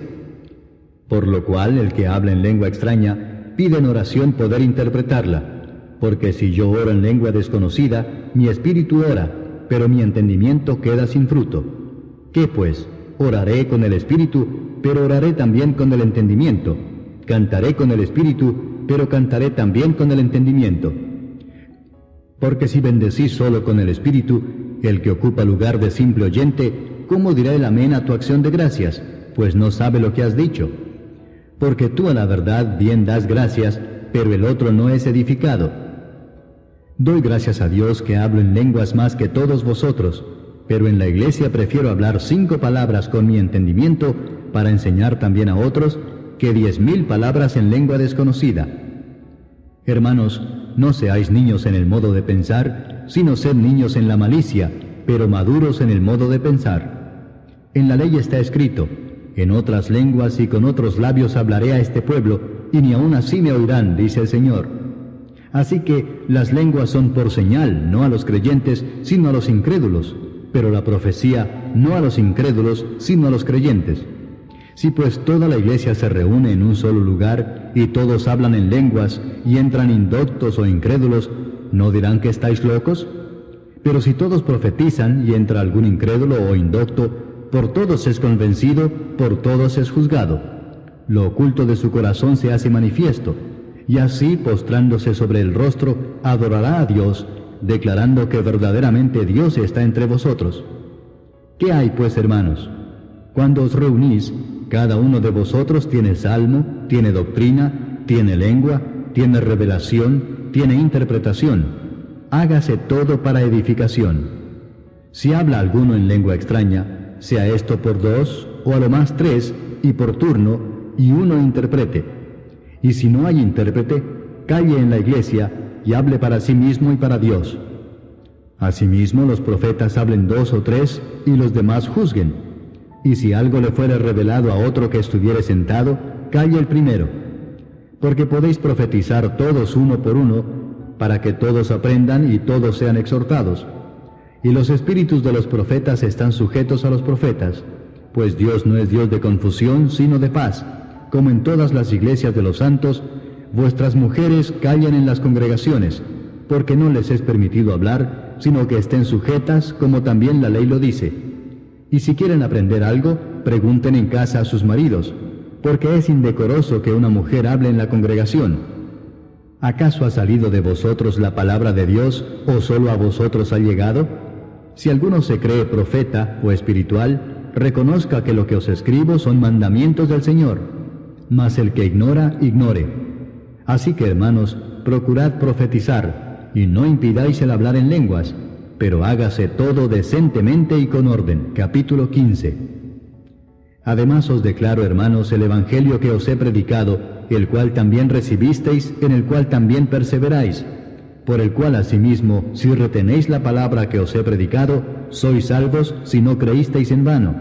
Por lo cual, el que habla en lengua extraña, pide en oración poder interpretarla. Porque si yo oro en lengua desconocida, mi espíritu ora, pero mi entendimiento queda sin fruto. ¿Qué pues? Oraré con el espíritu, pero oraré también con el entendimiento. Cantaré con el espíritu, pero cantaré también con el entendimiento. Porque si bendecís solo con el espíritu, el que ocupa lugar de simple oyente, ¿cómo dirá el amén a tu acción de gracias? Pues no sabe lo que has dicho. Porque tú a la verdad bien das gracias, pero el otro no es edificado. Doy gracias a Dios que hablo en lenguas más que todos vosotros, pero en la iglesia prefiero hablar 5 palabras con mi entendimiento para enseñar también a otros que 10.000 palabras en lengua desconocida. Hermanos, no seáis niños en el modo de pensar, sino sed niños en la malicia, pero maduros en el modo de pensar. En la ley está escrito: en otras lenguas y con otros labios hablaré a este pueblo, y ni aun así me oirán, dice el Señor. Así que las lenguas son por señal, no a los creyentes, sino a los incrédulos, pero la profecía no a los incrédulos, sino a los creyentes. Si pues toda la iglesia se reúne en un solo lugar, y todos hablan en lenguas, y entran indoctos o incrédulos, ¿no dirán que estáis locos? Pero si todos profetizan, y entra algún incrédulo o indocto, por todos es convencido, por todos es juzgado. Lo oculto de su corazón se hace manifiesto, y así, postrándose sobre el rostro, adorará a Dios, declarando que verdaderamente Dios está entre vosotros. ¿Qué hay, pues, hermanos? Cuando os reunís, cada uno de vosotros tiene salmo, tiene doctrina, tiene lengua, tiene revelación, tiene interpretación. Hágase todo para edificación. Si habla alguno en lengua extraña, sea esto por 2, o a lo más 3, y por turno, y uno interprete. Y si no hay intérprete, calle en la iglesia y hable para sí mismo y para Dios. Asimismo, los profetas hablen 2 o 3, y los demás juzguen. Y si algo le fuere revelado a otro que estuviere sentado, calle el primero. Porque podéis profetizar todos uno por uno, para que todos aprendan y todos sean exhortados. Y los espíritus de los profetas están sujetos a los profetas, pues Dios no es Dios de confusión, sino de paz. Como en todas las iglesias de los santos, vuestras mujeres callen en las congregaciones, porque no les es permitido hablar, sino que estén sujetas, como también la ley lo dice. Y si quieren aprender algo, pregunten en casa a sus maridos, porque es indecoroso que una mujer hable en la congregación. ¿Acaso ha salido de vosotros la palabra de Dios, o solo a vosotros ha llegado? Si alguno se cree profeta o espiritual, reconozca que lo que os escribo son mandamientos del Señor. Mas el que ignora, ignore. Así que, hermanos, procurad profetizar, y no impidáis el hablar en lenguas, pero hágase todo decentemente y con orden. Capítulo 15. Además os declaro, hermanos, el evangelio que os he predicado, el cual también recibisteis, en el cual también perseveráis, por el cual asimismo, si retenéis la palabra que os he predicado, sois salvos si no creísteis en vano.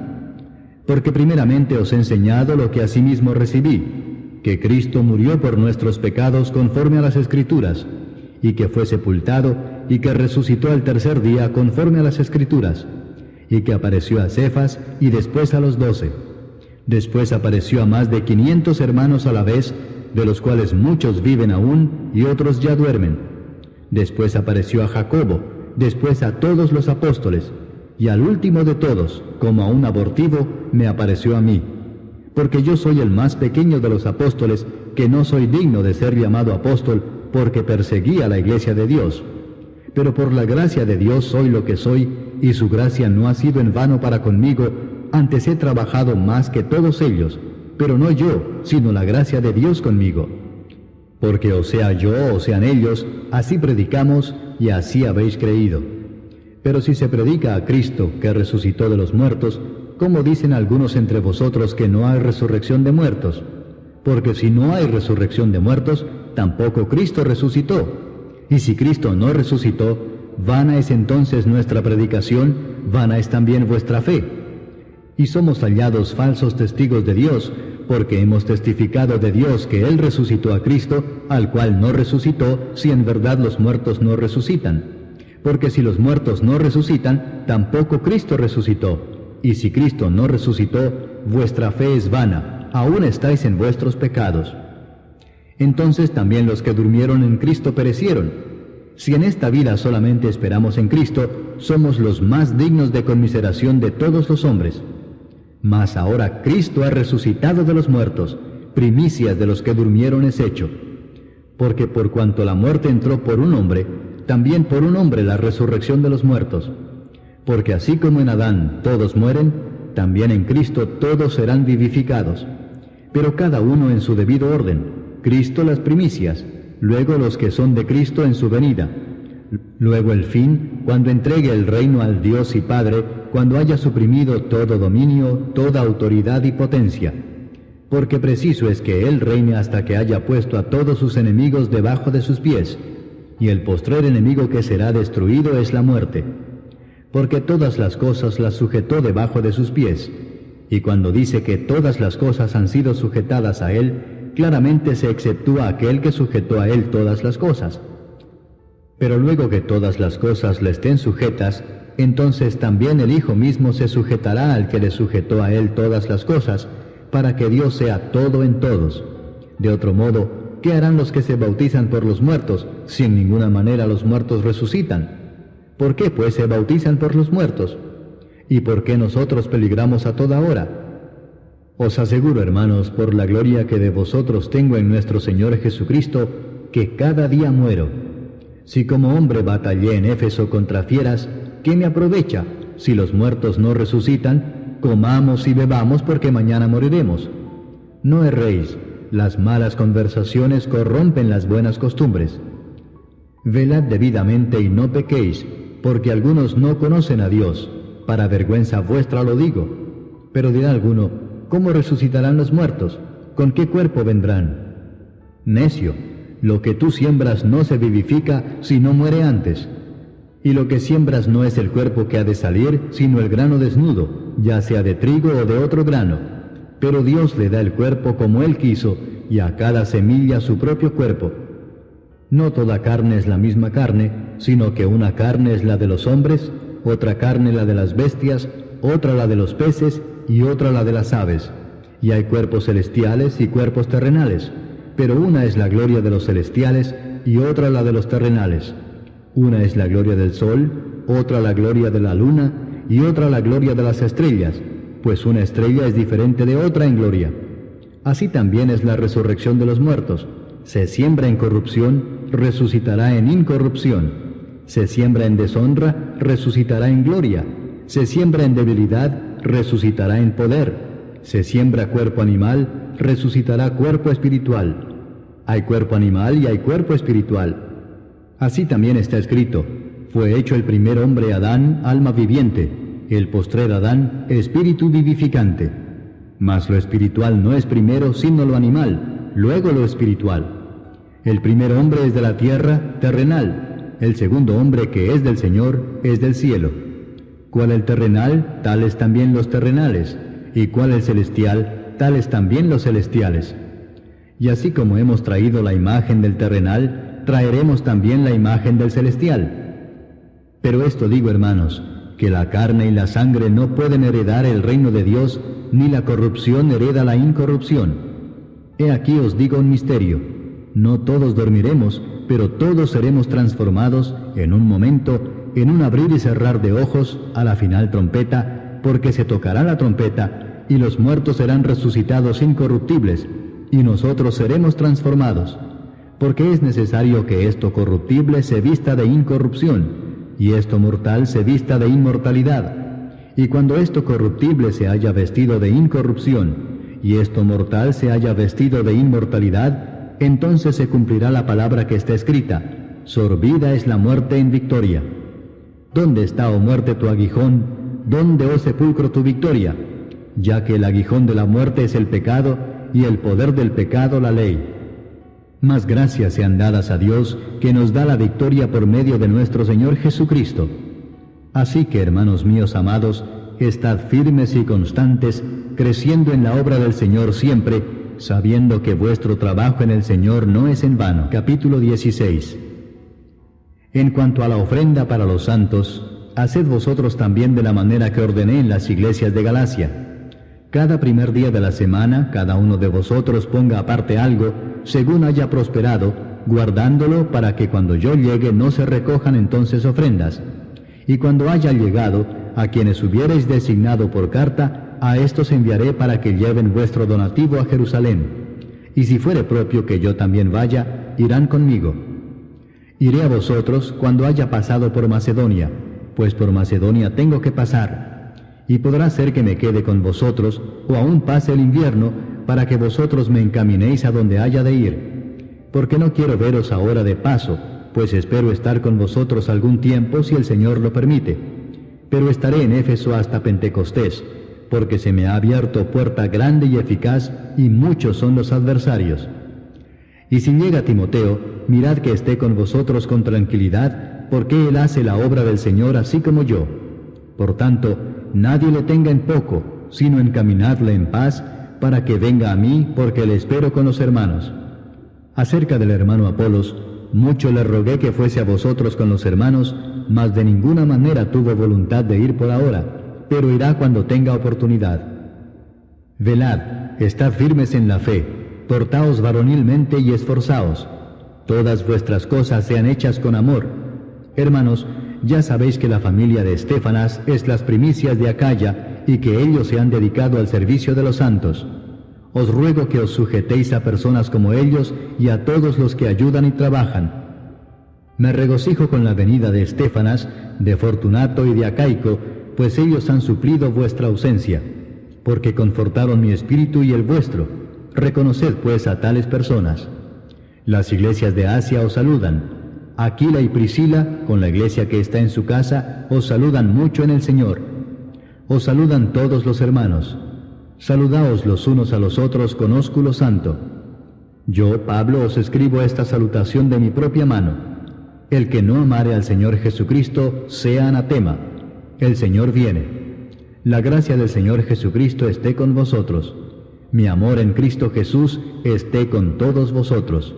Porque primeramente os he enseñado lo que asimismo recibí, que Cristo murió por nuestros pecados conforme a las Escrituras, y que fue sepultado, y que resucitó al tercer día conforme a las Escrituras, y que apareció a Cefas y después a los 12. Después apareció a más de 500 hermanos a la vez, de los cuales muchos viven aún y otros ya duermen. Después apareció a Jacobo, después a todos los apóstoles, y al último de todos, como a un abortivo, me apareció a mí. Porque yo soy el más pequeño de los apóstoles, que no soy digno de ser llamado apóstol, porque perseguí a la iglesia de Dios. Pero por la gracia de Dios soy lo que soy, y su gracia no ha sido en vano para conmigo, antes he trabajado más que todos ellos, pero no yo, sino la gracia de Dios conmigo. Porque o sea yo o sean ellos, así predicamos y así habéis creído. Pero si se predica a Cristo, que resucitó de los muertos, ¿cómo dicen algunos entre vosotros que no hay resurrección de muertos? Porque si no hay resurrección de muertos, tampoco Cristo resucitó. Y si Cristo no resucitó, vana es entonces nuestra predicación, vana es también vuestra fe. Y somos hallados falsos testigos de Dios, porque hemos testificado de Dios que Él resucitó a Cristo, al cual no resucitó, si en verdad los muertos no resucitan. Porque si los muertos no resucitan, tampoco Cristo resucitó. Y si Cristo no resucitó, vuestra fe es vana, aún estáis en vuestros pecados. Entonces también los que durmieron en Cristo perecieron. Si en esta vida solamente esperamos en Cristo, somos los más dignos de conmiseración de todos los hombres. Mas ahora Cristo ha resucitado de los muertos, primicias de los que durmieron es hecho. Porque por cuanto la muerte entró por un hombre, también por un hombre la resurrección de los muertos. Porque así como en Adán todos mueren, también en Cristo todos serán vivificados. Pero cada uno en su debido orden. Cristo las primicias, luego los que son de Cristo en su venida. Luego el fin, cuando entregue el reino al Dios y Padre, cuando haya suprimido todo dominio, toda autoridad y potencia. Porque preciso es que Él reine hasta que haya puesto a todos sus enemigos debajo de sus pies, y el postrer enemigo que será destruido es la muerte. Porque todas las cosas las sujetó debajo de sus pies, y cuando dice que todas las cosas han sido sujetadas a Él, claramente se exceptúa aquel que sujetó a Él todas las cosas. Pero luego que todas las cosas le estén sujetas, entonces también el Hijo mismo se sujetará al que le sujetó a Él todas las cosas, para que Dios sea todo en todos. De otro modo, ¿qué harán los que se bautizan por los muertos, si en ninguna manera los muertos resucitan? ¿Por qué pues se bautizan por los muertos? ¿Y por qué nosotros peligramos a toda hora? Os aseguro, hermanos, por la gloria que de vosotros tengo en nuestro Señor Jesucristo, que cada día muero. Si como hombre batallé en Éfeso contra fieras, ¿qué me aprovecha? Si los muertos no resucitan, comamos y bebamos porque mañana moriremos. No erréis, las malas conversaciones corrompen las buenas costumbres. Velad debidamente y no pequéis, porque algunos no conocen a Dios. Para vergüenza vuestra lo digo. Pero dirá alguno, ¿cómo resucitarán los muertos? ¿Con qué cuerpo vendrán? Necio, lo que tú siembras no se vivifica si no muere antes. Y lo que siembras no es el cuerpo que ha de salir, sino el grano desnudo, ya sea de trigo o de otro grano. Pero Dios le da el cuerpo como Él quiso, y a cada semilla su propio cuerpo. No toda carne es la misma carne, sino que una carne es la de los hombres, otra carne la de las bestias, otra la de los peces, y otra la de las aves. Y hay cuerpos celestiales y cuerpos terrenales, pero una es la gloria de los celestiales y otra la de los terrenales. Una es la gloria del sol, otra la gloria de la luna y otra la gloria de las estrellas, pues una estrella es diferente de otra en gloria. Así también es la resurrección de los muertos. Se siembra en corrupción, resucitará en incorrupción. Se siembra en deshonra, resucitará en gloria. Se siembra en debilidad, resucitará en poder. Se siembra cuerpo animal, resucitará cuerpo espiritual. Hay cuerpo animal y hay cuerpo espiritual. Así también está escrito, fue hecho el primer hombre Adán, alma viviente, el postrer Adán, espíritu vivificante. Mas lo espiritual no es primero sino lo animal, luego lo espiritual. El primer hombre es de la tierra, terrenal. El segundo hombre que es del Señor es del cielo. Cual el terrenal, tales también los terrenales. y cual el celestial, tales también los celestiales. Y así como hemos traído la imagen del terrenal, traeremos también la imagen del celestial. Pero esto digo, hermanos, que la carne y la sangre no pueden heredar el reino de Dios, ni la corrupción hereda la incorrupción. He aquí os digo un misterio: no todos dormiremos, pero todos seremos transformados en un momento, en un abrir y cerrar de ojos, a la final trompeta, porque se tocará la trompeta, y los muertos serán resucitados incorruptibles, y nosotros seremos transformados, porque es necesario que esto corruptible se vista de incorrupción, y esto mortal se vista de inmortalidad. Y cuando esto corruptible se haya vestido de incorrupción, y esto mortal se haya vestido de inmortalidad, entonces se cumplirá la palabra que está escrita: sorbida es la muerte en victoria. ¿Dónde está, oh muerte, tu aguijón? ¿Dónde, oh sepulcro, tu victoria? Ya que el aguijón de la muerte es el pecado, y el poder del pecado la ley. Mas gracias sean dadas a Dios, que nos da la victoria por medio de nuestro Señor Jesucristo. Así que, hermanos míos amados, estad firmes y constantes, creciendo en la obra del Señor siempre, sabiendo que vuestro trabajo en el Señor no es en vano. Capítulo 16. En cuanto a la ofrenda para los santos, haced vosotros también de la manera que ordené en las iglesias de Galacia. Cada primer día de la semana, cada uno de vosotros ponga aparte algo, según haya prosperado, guardándolo para que cuando yo llegue no se recojan entonces ofrendas. Y cuando haya llegado, a quienes hubiereis designado por carta, a estos enviaré para que lleven vuestro donativo a Jerusalén. Y si fuere propio que yo también vaya, irán conmigo. Iré a vosotros cuando haya pasado por Macedonia, pues por Macedonia tengo que pasar. Y podrá ser que me quede con vosotros, o aún pase el invierno, para que vosotros me encaminéis a donde haya de ir. Porque no quiero veros ahora de paso, pues espero estar con vosotros algún tiempo si el Señor lo permite. Pero estaré en Éfeso hasta Pentecostés, porque se me ha abierto puerta grande y eficaz, y muchos son los adversarios. Y si llega Timoteo, mirad que esté con vosotros con tranquilidad, porque él hace la obra del Señor así como yo. Por tanto, nadie le tenga en poco, sino encaminadle en paz, para que venga a mí, porque le espero con los hermanos. Acerca del hermano Apolos, mucho le rogué que fuese a vosotros con los hermanos, mas de ninguna manera tuvo voluntad de ir por ahora, pero irá cuando tenga oportunidad. Velad, estad firmes en la fe, portaos varonilmente y esforzaos. Todas vuestras cosas sean hechas con amor. Hermanos, ya sabéis que la familia de Estéfanas es las primicias de Acaya, y que ellos se han dedicado al servicio de los santos. Os ruego que os sujetéis a personas como ellos y a todos los que ayudan y trabajan. Me regocijo con la venida de Estéfanas, de Fortunato y de Acaico, pues ellos han suplido vuestra ausencia, porque confortaron mi espíritu y el vuestro. Reconoced pues a tales personas. Las iglesias de Asia os saludan. Aquila y Priscila, con la iglesia que está en su casa, os saludan mucho en el Señor. Os saludan todos los hermanos. Saludaos los unos a los otros con ósculo santo. Yo, Pablo, os escribo esta salutación de mi propia mano. El que no amare al Señor Jesucristo, sea anatema. El Señor viene. La gracia del Señor Jesucristo esté con vosotros. Mi amor en Cristo Jesús esté con todos vosotros.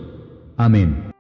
Amén.